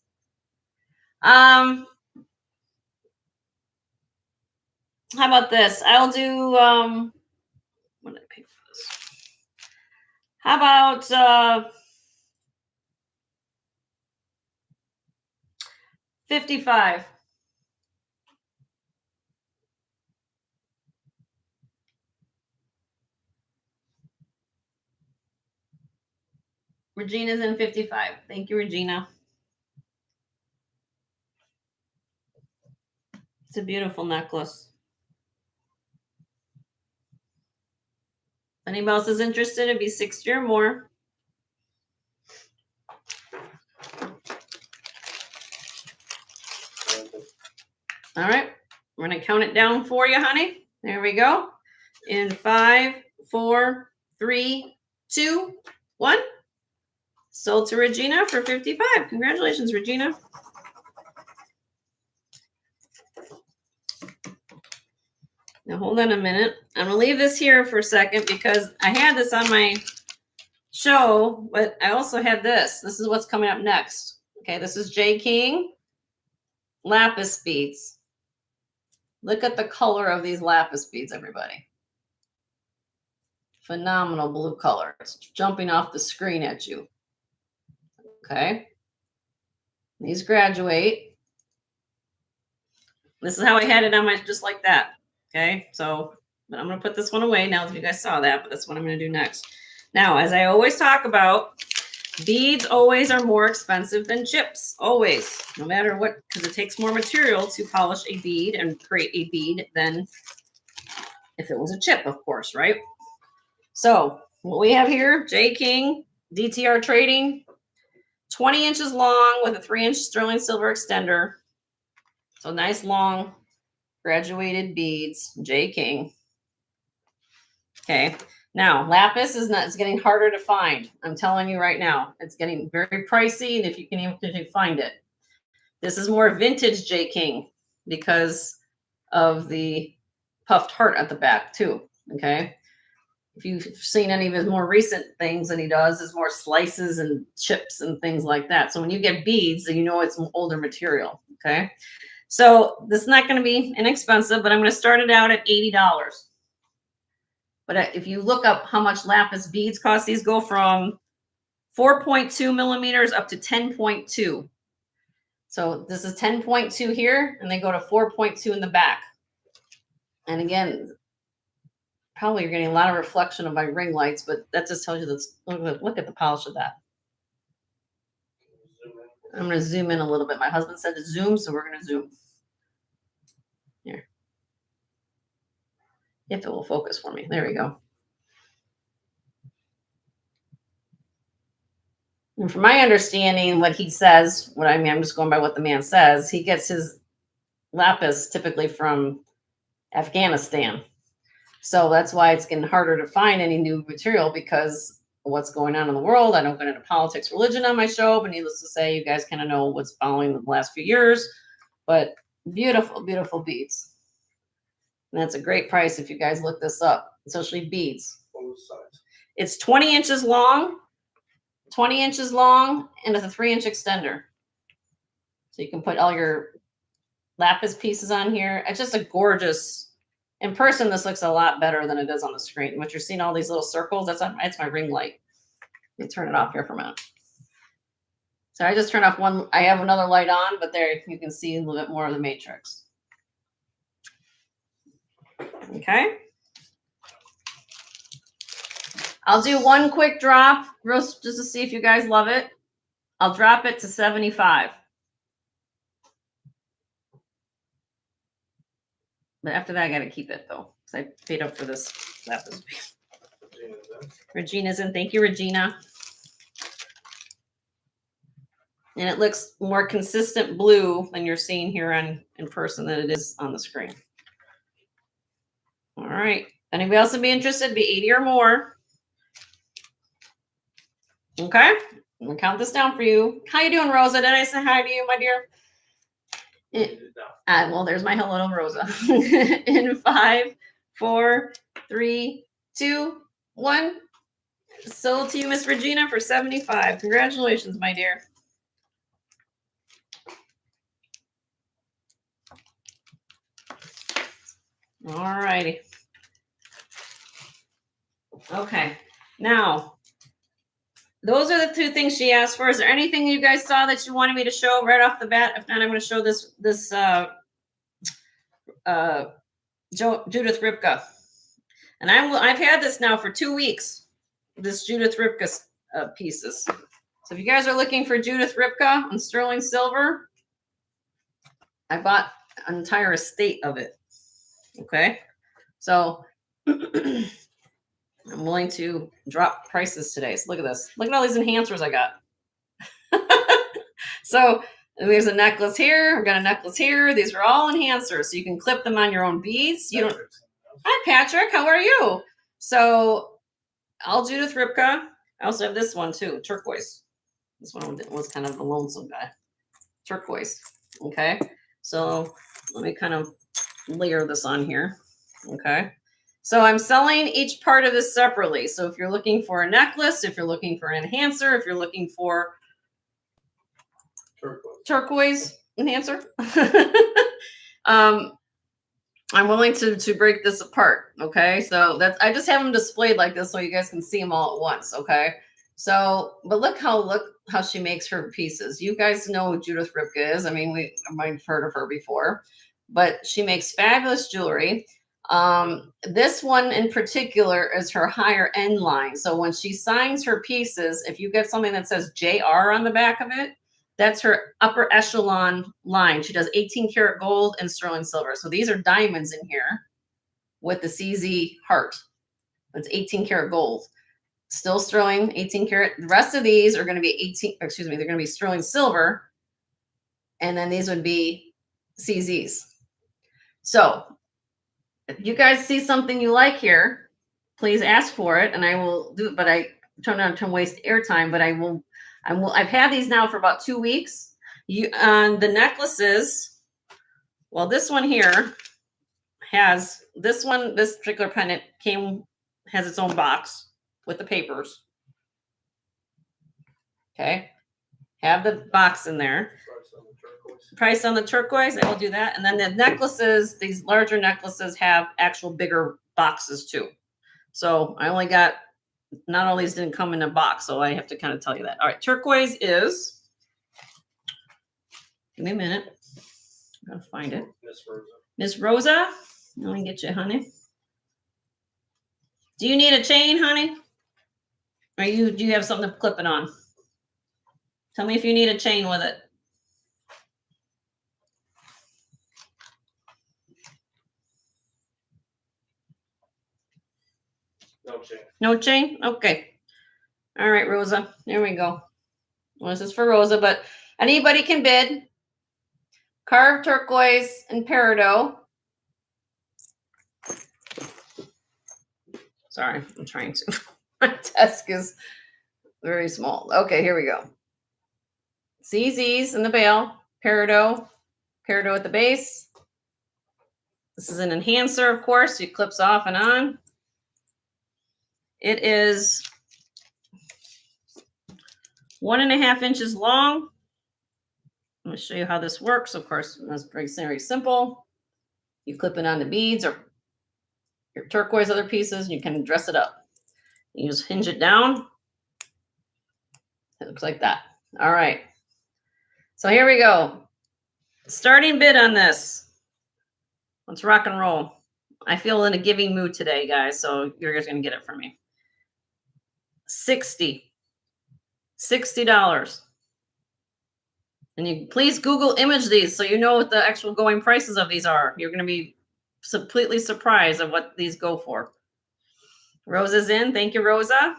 How about this? I'll do, what did I pay for this? How about 55? Regina's in 55. Thank you, Regina. It's a beautiful necklace. anybody else is interested, it'd be 60 or more. All right, we're gonna count it down for you, honey. There we go. In 5, 4, 3, 2, 1. Sold to Regina for 55. Congratulations, Regina. Now hold on a minute. I'm gonna leave this here for a second because I had this on my show, but I also had this. This is what's coming up next. Okay, this is J King lapis beads. Look at the color of these lapis beads, everybody. Phenomenal blue color. It's jumping off the screen at you. Okay. These graduate. This is how I had it on my, just like that. Okay. So but I'm going to put this one away now that you guys saw that, but that's what I'm going to do next. Now, as I always talk about, beads always are more expensive than chips. Always. No matter what, because it takes more material to polish a bead and create a bead than if it was a chip, of course, right? So what we have here, J King, DTR Trading, 20 inches long with a 3-inch sterling silver extender. So nice long graduated beads, J King. Okay. Now lapis is not, it's getting harder to find. I'm telling you right now, it's getting very pricey. And if you can even find it, this is more vintage J King because of the puffed heart at the back too. Okay. If you've seen any of his more recent things that he does is more slices and chips and things like that. So when you get beads, you know it's older material. Okay. So this is not going to be inexpensive, but I'm going to start it out at $80. But if you look up how much lapis beads cost, these go from 4.2 millimeters up to 10.2. So this is 10.2 here, and they go to 4.2 in the back. And again, probably you're getting a lot of reflection of my ring lights, but that just tells you that's, look at the polish of that. I'm going to zoom in a little bit. My husband said to zoom, so we're going to zoom. Here. If it will focus for me. There we go. And from my understanding, what he says, what I mean, I'm just going by what the man says, he gets his lapis typically from Afghanistan. So that's why it's getting harder to find any new material because of what's going on in the world. I don't get into politics, religion on my show, but needless to say, you guys kind of know what's following the last few years. But beautiful, beautiful beads. And that's a great price if you guys look this up, especially beads. It's 20 inches long, 20 inches long, and it's a 3-inch extender. So you can put all your lapis pieces on here. It's just a gorgeous, in person, this looks a lot better than it is on the screen. What you're seeing, all these little circles, that's my ring light. Let me turn it off here for a minute. So I just turned off one. I have another light on, but there you can see a little bit more of the matrix. Okay. I'll do one quick drop just to see if you guys love it. I'll drop it to 75. But after that, I got to keep it though, because I paid up for this lapis. Regina's in. Thank you, Regina. And it looks more consistent blue than you're seeing here in person than it is on the screen. All right. Anybody else would be interested? Be 80 or more. Okay. I'm going to count this down for you. How you doing, Rosa? Did I say hi to you, my dear? Well, there's my hello, Rosa. In 5, 4, 3, 2, 1. Sold to you, Miss Regina, for 75. Congratulations, my dear. All righty. Okay. Now, those are the 2 things she asked for. Is there anything you guys saw that you wanted me to show right off the bat? If not, I'm going to show this Judith Ripka. And I've had this now for 2 weeks, this Judith Ripka pieces. So if you guys are looking for Judith Ripka on sterling silver, I bought an entire estate of it. Okay. So I'm willing to drop prices today. So look at this. Look at all these enhancers I got. So there's a necklace here. I've got a necklace here. These are all enhancers. So you can clip them on your own beads. You don't. Hi, Patrick. How are you? So all Judith Ripka. I also have this one too, turquoise. This one was kind of a lonesome guy. Turquoise. Okay. So let me kind of layer this on here. Okay. So I'm selling each part of this separately. So if you're looking for a necklace, if you're looking for an enhancer, if you're looking for turquoise enhancer, I'm willing to break this apart. Okay. So that's, I just have them displayed like this so you guys can see them all at once. Okay. So, but look how she makes her pieces. You guys know who Judith Ripka is. I mean, we might have heard of her before, but she makes fabulous jewelry. This one in particular is her higher end line. So when she signs her pieces, if you get something that says JR on the back of it, that's her upper echelon line. She does 18 karat gold and sterling silver. So these are diamonds in here with the CZ heart. It's 18 karat gold. Still sterling, 18 karat. The rest of these are going to be they're going to be sterling silver. And then these would be CZs. So if you guys see something you like here, please ask for it and I will do it. But I try not to waste airtime, but I've had these now for about 2 weeks. On the necklaces, well, this one here has this particular pendant has its own box with the papers. Okay. Have the box in there. Price on the turquoise. I will do that. And then the necklaces, these larger necklaces have actual bigger boxes too. So I only got, not all these didn't come in a box. So I have to kind of tell you that. All right. Turquoise is, give me a minute. I'm going to find it. Miss Rosa. Let me get you, honey. Do you need a chain, honey? Or do you have something to clip it on? Tell me if you need a chain with it. No chain. No chain? Okay. All right, Rosa. There we go. Well, this is for Rosa, but anybody can bid. Carved turquoise and peridot. Sorry, I'm trying to. My desk is very small. Okay, here we go. CZs in the bail. Peridot at the base. This is an enhancer, of course. It clips off and on. It is 1.5 inches long. I'm going to show you how this works. Of course, it's very simple. You clip it on the beads or your turquoise other pieces, and you can dress it up. You just hinge it down. It looks like that. All right. So here we go. Starting bid on this. Let's rock and roll. I feel in a giving mood today, guys, so you're guys going to get it from me. $60. And you please Google image these so you know what the actual going prices of these are. You're going to be completely surprised at what these go for. Rosa's in. Thank you, Rosa.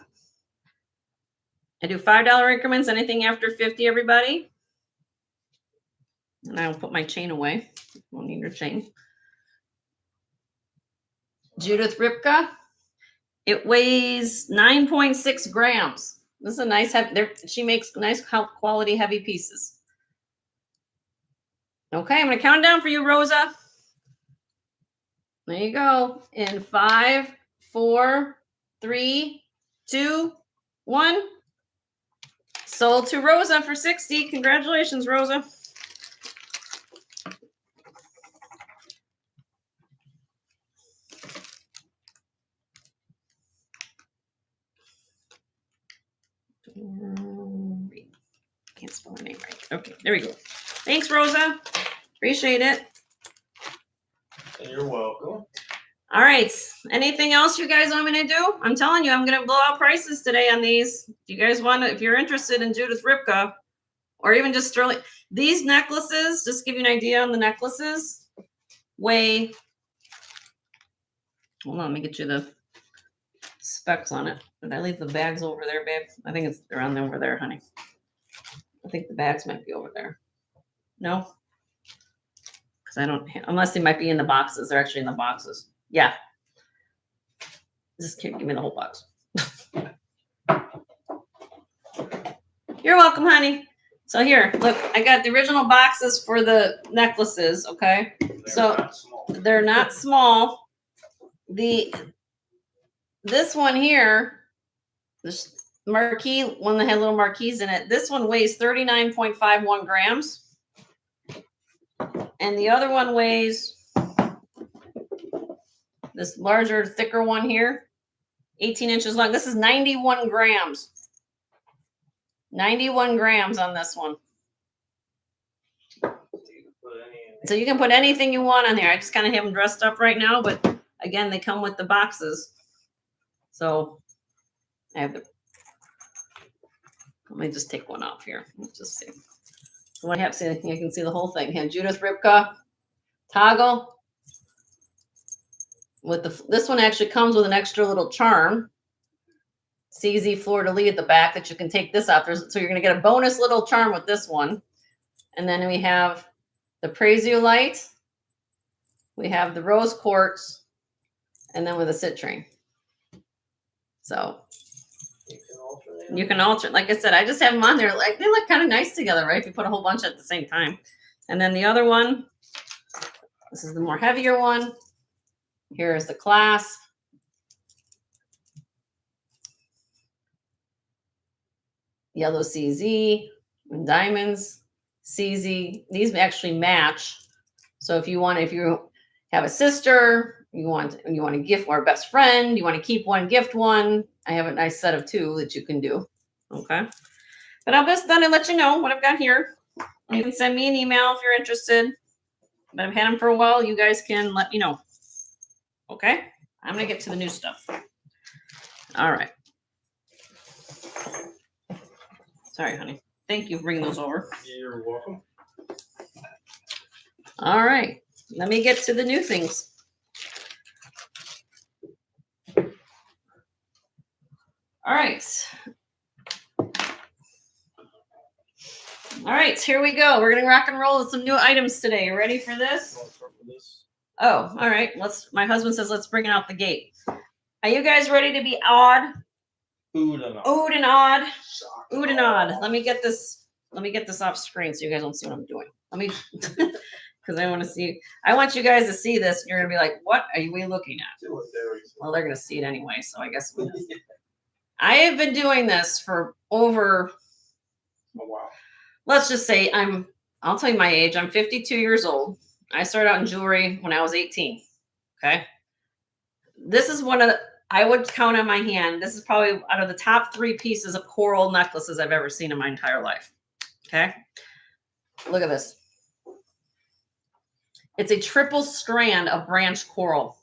I do $5 increments, anything after 50, everybody. And I'll put my chain away. Won't need your chain. Judith Ripka. It weighs 9.6 grams. This is a nice, she makes nice quality heavy pieces. Okay, I'm going to count down for you, Rosa. There you go. In 5, 4, 3, 2, 1. Sold to Rosa for $60. Congratulations, Rosa. Can't spell her name right. Okay, there we go. Thanks, Rosa. Appreciate it. You're welcome. All right. Anything else you guys want me to do? I'm telling you, I'm going to blow out prices today on these. Do you guys want to, if you're interested in Judith Ripka or even just sterling, these necklaces, just to give you an idea on the necklaces, weigh, hold on, let me get you the specs on it. Did I leave the bags over there, babe? I think they're on over there, honey. I think the bags might be over there. No? Because I don't, unless they might be in the boxes. They're actually in the boxes. Yeah. Just give me the whole box. You're welcome, honey. So here, look, I got the original boxes for the necklaces, okay? They're not small. This one here, this marquee, one that had little marquees in it, this one weighs 39.51 grams. And the other one weighs, this larger, thicker one here, 18 inches long. This is 91 grams. 91 grams on this one. So you can put anything you want on there. I just kind of have them dressed up right now, but again, they come with the boxes. So I have the, let me just take one off here. Let's just see. So what I have, see, you can see the whole thing. Here, Judith Ripka, toggle. With the, this one actually comes with an extra little charm. CZ fleur-de-lis at the back that you can take this off. So you're going to get a bonus little charm with this one. And then we have the Praisiolite. We have the rose quartz. And then with a citrine. So you can alter. Like I said, I just have them on there. Like they look kind of nice together, right? If you put a whole bunch at the same time. And then the other one, this is the more heavier one. Here is the clasp. Yellow CZ and diamonds, CZ. These actually match. So if you have a sister, you want to gift, or a best friend, you want to keep one, gift one. I have a nice set of 2 that you can do. Okay. But I'll just then let you know what I've got here. You can send me an email if you're interested. But I've had them for a while. You guys can let me know. Okay. I'm going to get to the new stuff. All right. Sorry, honey. Thank you for bringing those over. You're welcome. All right. Let me get to the new things. All right. All right, here we go. We're going to rock and roll with some new items today. You ready for this? Oh, all right. My husband says, let's bring it out the gate. Are you guys ready to be odd? Ood and odd. Ood and odd. Ood and odd. Let me get this off screen so you guys don't see what I'm doing. Let me, because I want to see. I want you guys to see this. And you're going to be like, what are we looking at? Well, they're going to see it anyway, so I guess we I have been doing this for over, let's just say I'll tell you my age. I'm 52 years old. I started out in jewelry when I was 18. Okay. This is one of the, I would count on my hand. This is probably out of the top 3 pieces of coral necklaces I've ever seen in my entire life. Okay. Look at this. It's a triple strand of branch coral.